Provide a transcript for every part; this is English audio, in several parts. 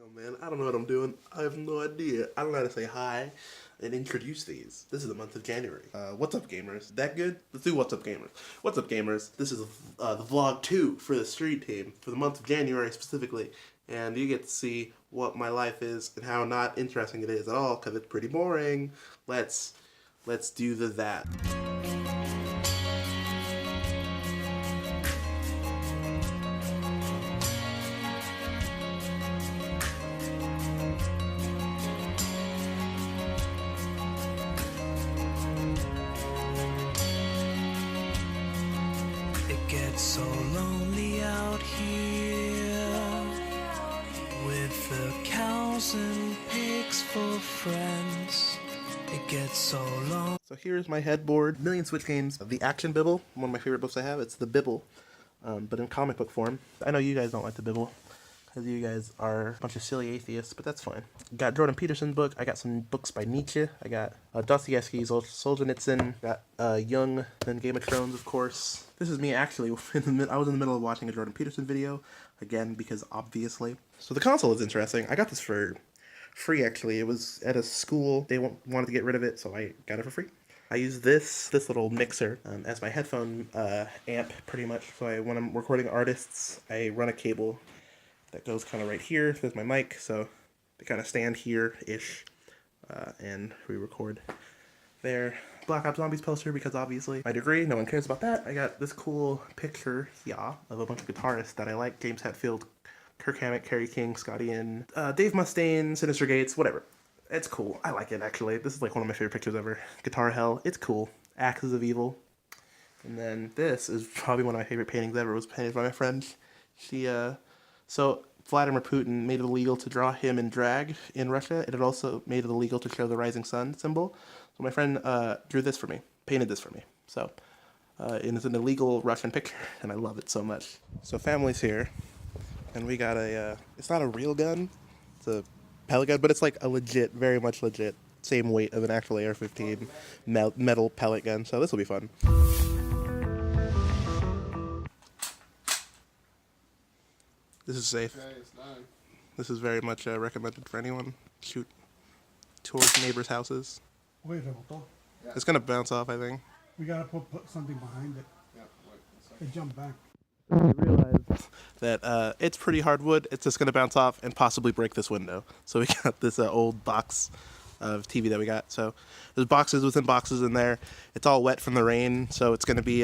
Oh man, I don't know what I'm doing. I have no idea. I don't know how to say hi and introduce these. This is the month of January. What's up, gamers? That good? Let's do What's Up, Gamers. What's up, gamers? This is the vlog 2 for the street team for the month of January specifically, and you get to see what my life is and how not interesting it is at all because it's pretty boring. Let's do that. It gets so lonely out here with the cows and pigs for friends. It gets so lonely. So here's my headboard. Million Switch games. The Action Bibble, one of my favorite books I have. It's the Bibble, but in comic book form. I know you guys don't like the Bibble because you guys are a bunch of silly atheists, but that's fine. Got Jordan Peterson's book. I got some books by Nietzsche. I got Dostoevsky's Solzhenitsyn. Got Jung, then Game of Thrones, of course. This is me actually. I was in the middle of watching a Jordan Peterson video, again, because obviously. So the console is interesting. I got this for free, actually. It was at a school. They wanted to get rid of it, so I got it for free. I use this little mixer as my headphone amp, pretty much. So when I'm recording artists, I run a cable that goes kind of right here. There's my mic, so they kind of stand here-ish, and we record there. Black Ops Zombies poster, because obviously my degree, no one cares about that. I got this cool picture, yeah, of a bunch of guitarists that I like. James Hetfield, Kirk Hammett, Kerry King, Scotty Ian, Dave Mustaine, Sinister Gates, whatever. It's cool. I like it, actually. This is like one of my favorite pictures ever. Guitar Hell. It's cool. Axes of Evil. And then this is probably one of my favorite paintings ever. It was painted by my friend. So Vladimir Putin made it illegal to draw him in drag in Russia. It had also made it illegal to show the rising sun symbol. So my friend drew this for me. Painted this for me. So it is an illegal Russian picture, and I love it so much. So family's here. And we got it's not a real gun, it's a pellet gun, but it's like a legit, very much legit, same weight of an actual AR-15 metal pellet gun, so this will be fun. This is safe. Okay, it's done. This is very much recommended for anyone. Shoot towards neighbors' houses. Wait, rebotó. Yeah. It's gonna bounce off, I think. We gotta put something behind it. Yeah, wait a second. It jumped back. I realized that it's pretty hard wood. It's just gonna bounce off and possibly break this window. So we got this old box of TV that we got. So there's boxes within boxes in there. It's all wet from the rain, so it's gonna be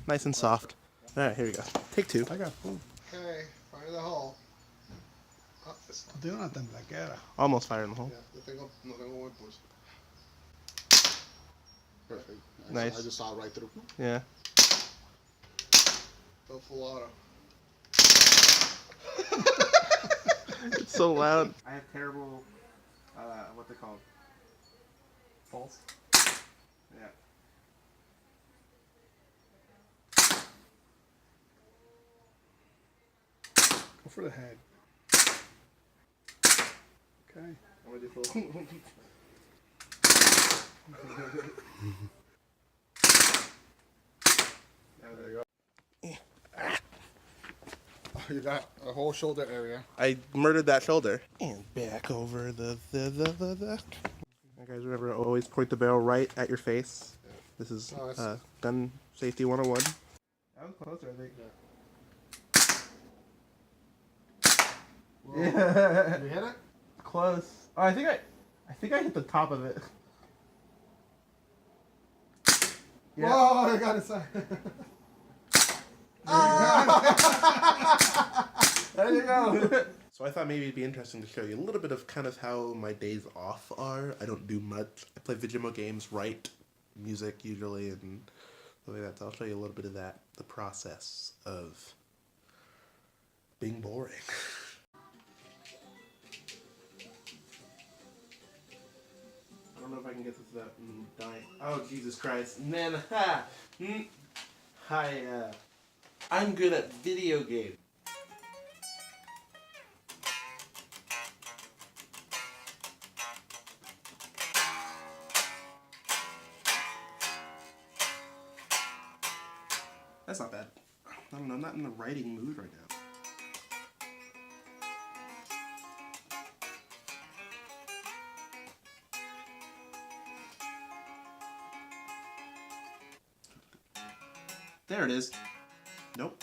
nice and soft. All right, here we go. Take 2. I got food. Okay, fire the hole. Ah, it's not. Tengo una temblaquera. Almost fire in the hole. Yeah, no tengo buen pulse. Perfect. Nice. I just saw it right through. Yeah. Go full auto. It's so loud. I have terrible, what's it called? Pulse? Yeah. Go for the head. Okay. I'm gonna do full. There you go. Oh, you got a whole shoulder area. I murdered that shoulder. And back over the. You guys remember, always point the barrel right at your face. Yeah. This is Oh, gun safety 101. That was closer, I think. Whoa. Yeah. You hit it? Close. Oh, I think I hit the top of it. Yeah. Whoa, I got inside. There you go. So I thought maybe it'd be interesting to show you a little bit of kind of how my days off are. I don't do much. I play Vigimo games, write music usually, and stuff like that. So I'll show you a little bit of that, the process of being boring. I don't know if I can get this without dying. Oh, Jesus Christ. Man, hi, I'm good at video games. That's not bad. I don't know, I'm not in the writing mood right now. There it is. Nope.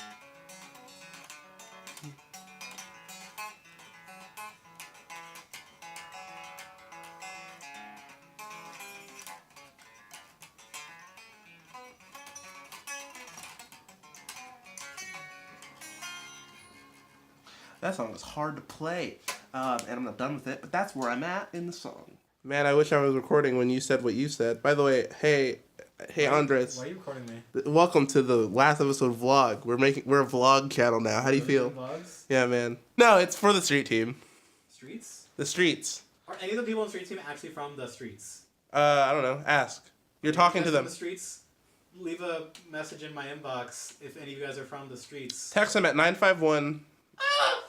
That song was hard to play, and I'm not done with it, but that's where I'm at in the song. Man, I wish I was recording when you said what you said. By the way, hey Andres. Why are you recording me? Welcome to the last episode vlog. We're a vlog channel now. How do you feel? Vlogs? Yeah, man. No, it's for the street team. Streets? The streets. Are any of the people on the street team actually from the streets? I don't know. Ask. You're talking to them. From the streets? Leave a message in my inbox if any of you guys are from the streets. Text them at 951.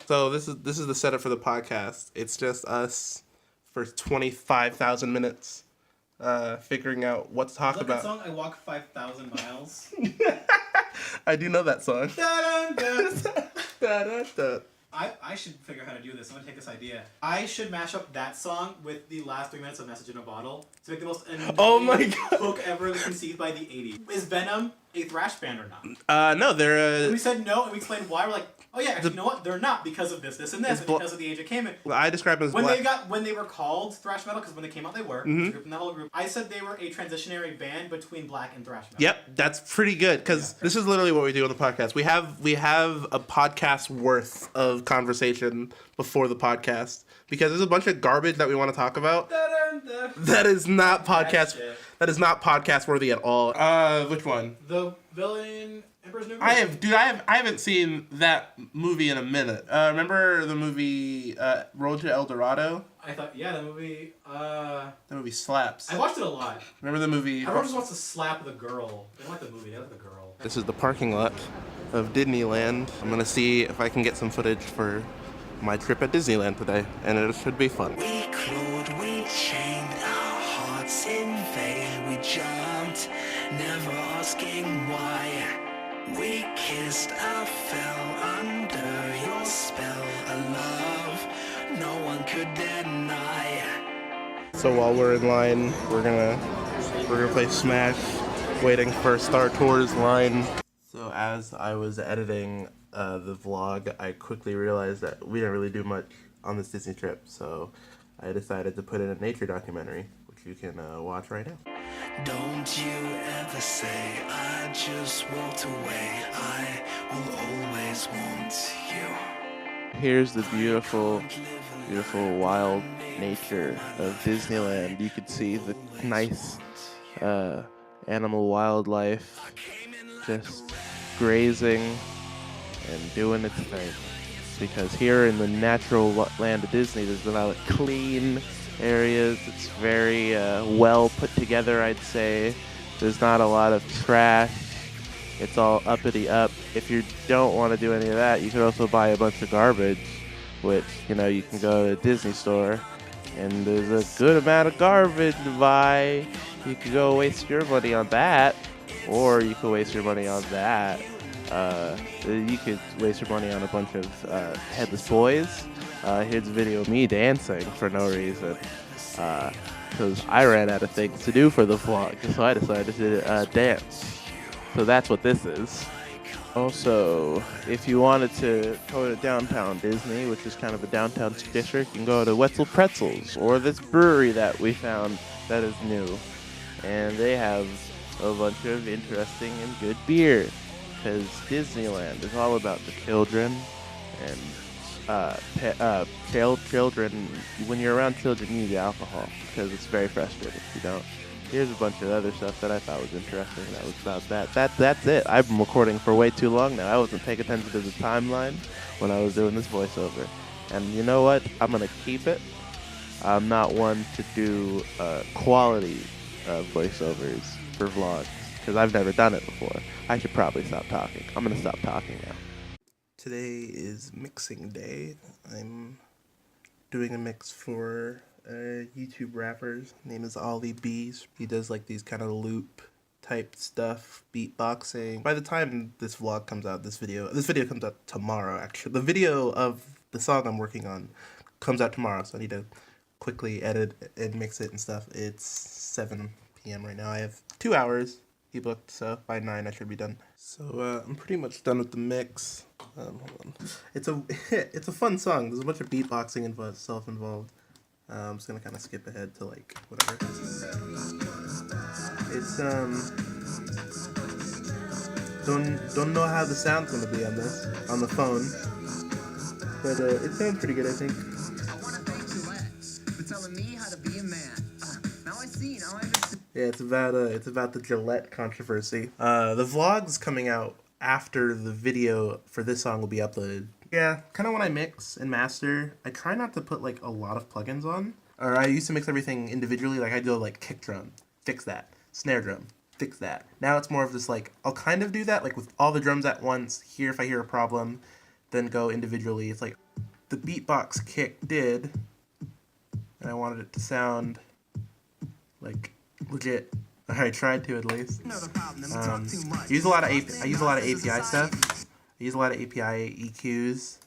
So this is the setup for the podcast. It's just us for 25,000 minutes, figuring out what to talk about. That song, I Walk 5,000 Miles. I do know that song. I should figure out how to do this. I'm gonna take this idea. I should mash up that song with the last 3 minutes of Message in a Bottle to make the most Oh my God. hook ever conceived by the 80s. Is Venom a thrash band or not? No, they're. We said no, and we explained why. We're like, oh yeah, actually, you know what? They're not because of this, and this, and because of the age it came in. I describe them as When black. they were called thrash metal, because when they came out they were group, that whole group. I said they were a transitionary band between black and thrash metal. Yep, that's pretty good because this is literally what we do on the podcast. We have a podcast worth of conversation before the podcast because there's a bunch of garbage that we want to talk about. That is not podcast. That is not podcast worthy at all. Which one? The villain Emperor's New I Groove. haven't seen that movie in a minute. Remember the movie Road to El Dorado? I thought, yeah, the movie. That movie slaps. I watched it a lot. Remember the movie? Everyone just wants to slap the girl. They don't like the movie. They like the girl. This is the parking lot of Disneyland. I'm gonna see if I can get some footage for my trip at Disneyland today, and it should be fun. We clawed, we chained our hearts in vain. We jumped, never asking why. We kissed, I fell under your spell. A love no one could deny. So while we're in line, we're gonna play Smash, waiting for Star Tours line. So as I was editing the vlog, I quickly realized that we didn't really do much on this Disney trip, so I decided to put in a nature documentary, which you can watch right now. Don't you ever say I just walked away. I will always want you. Here's the beautiful wild nature of Disneyland. You could see the nice animal wildlife just grazing and doing its thing. Because here in the natural land of Disney, there's a lot of clean areas. It's very well put together, I'd say. There's not a lot of trash. It's all uppity up. If you don't want to do any of that, you could also buy a bunch of garbage, which, you know, you can go to a Disney store and there's a good amount of garbage to buy. You could go waste your money on that, or you could waste your money on that. You could waste your money on a bunch of headless boys. Here's a video of me dancing for no reason, because I ran out of things to do for the vlog, so I decided to dance. So that's what this is. Also, if you wanted to go to downtown Disney, which is kind of a downtown district, you can go to Wetzel Pretzels, or this brewery that we found that is new. And they have a bunch of interesting and good beer, because Disneyland is all about the children, and children, when you're around children, you need alcohol, because it's very frustrating if you don't. Here's a bunch of other stuff that I thought was interesting. That was about that. That's it. I've been recording for way too long now. I wasn't paying attention to the timeline when I was doing this voiceover. And you know what? I'm going to keep it. I'm not one to do quality voiceovers for vlogs, because I've never done it before. I should probably stop talking. I'm going to stop talking now. Today is mixing day. I'm doing a mix for YouTube rappers. Name is Ollie B's. He does like these kind of loop type stuff, beatboxing. By the time this vlog comes out, this video comes out tomorrow actually. The video of the song I'm working on comes out tomorrow, so I need to quickly edit and mix it and stuff. It's 7 p.m. right now. I have 2 hours he booked, so by 9 I should be done. So I'm pretty much done with the mix. Hold on. It's a it's a fun song. There's a bunch of beatboxing stuff involved. I'm just gonna kind of skip ahead to like whatever. It's don't know how the sound's gonna be on this on the phone, but it sounds pretty good, I think. Yeah, it's about the Gillette controversy. The vlog's coming out after the video for this song will be uploaded. Yeah, kind of when I mix and master, I try not to put like a lot of plugins on. Or I used to mix everything individually, like I do like kick drum, fix that, snare drum, fix that. Now it's more of this like, I'll kind of do that like with all the drums at once, here if I hear a problem, then go individually. It's like the beatbox kick did, and I wanted it to sound like legit. I tried to at least. I use a lot of API stuff. I use a lot of API EQs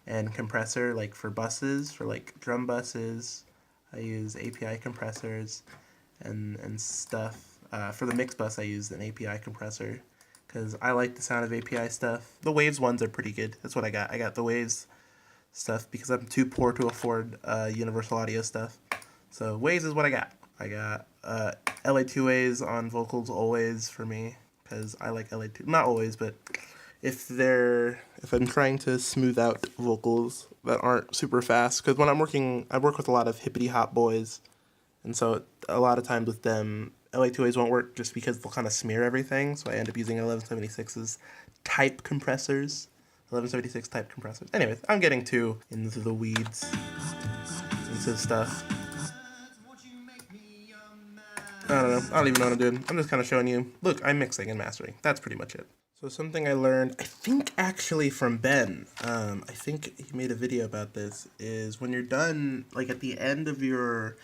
and compressor, like for buses, for like drum buses. I use API compressors and stuff. For the mix bus, I use an API compressor because I like the sound of API stuff. The Waves ones are pretty good. That's what I got. I got the Waves stuff because I'm too poor to afford Universal Audio stuff. So Waves is what I got. I got LA2As on vocals always for me because I like LA2. Not always, but if I'm trying to smooth out vocals that aren't super fast, because when I work with a lot of hippity hop boys, and so a lot of times with them, LA2As won't work just because they'll kind of smear everything. So I end up using 1176's type compressors, 1176 type compressors. Anyways, I'm getting too into the weeds, into stuff. I don't know. I don't even know what I'm doing. I'm just kind of showing you. Look, I'm mixing and mastering. That's pretty much it. So something I learned, I think actually from Ben, I think he made a video about this, is when you're done, like at the end of your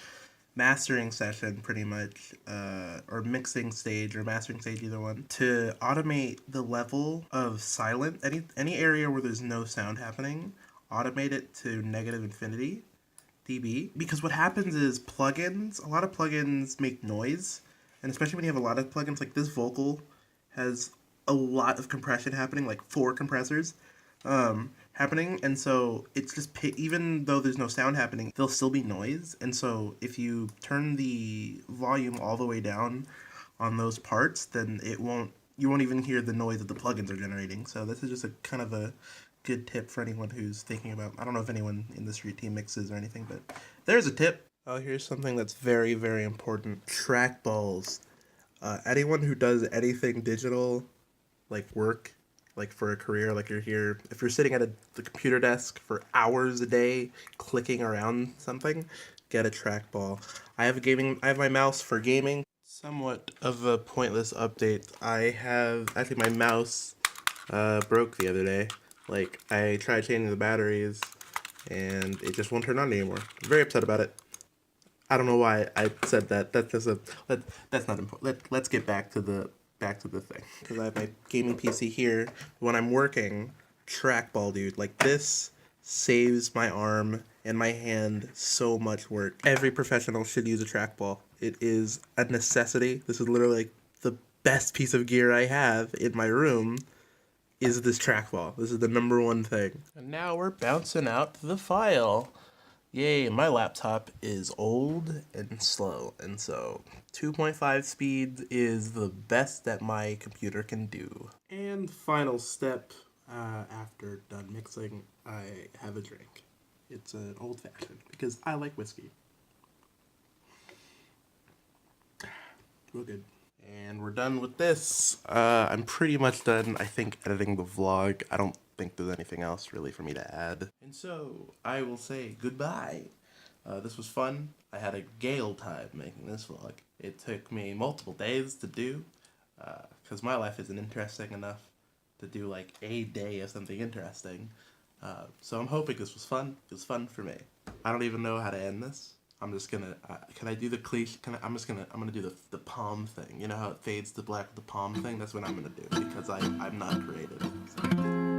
mastering session, pretty much, or mixing stage or mastering stage, either one, to automate the level of silent, any area where there's no sound happening, automate it to negative infinity dB, because what happens is a lot of plugins make noise, and especially when you have a lot of plugins, like this vocal has a lot of compression happening, like 4 compressors happening, and so it's just, even though there's no sound happening, there'll still be noise, and so if you turn the volume all the way down on those parts, then you won't even hear the noise that the plugins are generating. So this is just a kind of a good tip for anyone who's thinking about, I don't know if anyone in the street team mixes or anything, but there's a tip. Oh, here's something that's very, very important. Trackballs. Anyone who does anything digital, like work, like for a career, like if you're sitting at the computer desk for hours a day clicking around something, get a trackball. I have my mouse for gaming. Somewhat of a pointless update. Actually my mouse broke the other day. Like, I tried changing the batteries, and it just won't turn on anymore. I'm very upset about it. I don't know why I said that. That's not important. Let's get back to the thing. Because I have my gaming PC here. When I'm working, trackball, dude. Like, this saves my arm and my hand so much work. Every professional should use a trackball. It is a necessity. This is literally like the best piece of gear I have in my room. Is this trackball. This is the #1 thing. And now we're bouncing out the file. Yay, my laptop is old and slow, and so 2.5 speed is the best that my computer can do. And final step, after done mixing, I have a drink. It's an old fashioned, because I like whiskey. Real good. And we're done with this. I'm pretty much done, I think, editing the vlog. I don't think there's anything else really for me to add. And so, I will say goodbye. This was fun. I had a gale time making this vlog. It took me multiple days to do, because my life isn't interesting enough to do like a day of something interesting. So I'm hoping this was fun. It was fun for me. I don't even know how to end this. I'm just gonna, can I do the cliche, I'm gonna do the palm thing. You know how it fades to black with the palm thing? That's what I'm gonna do, because I'm not creative. So.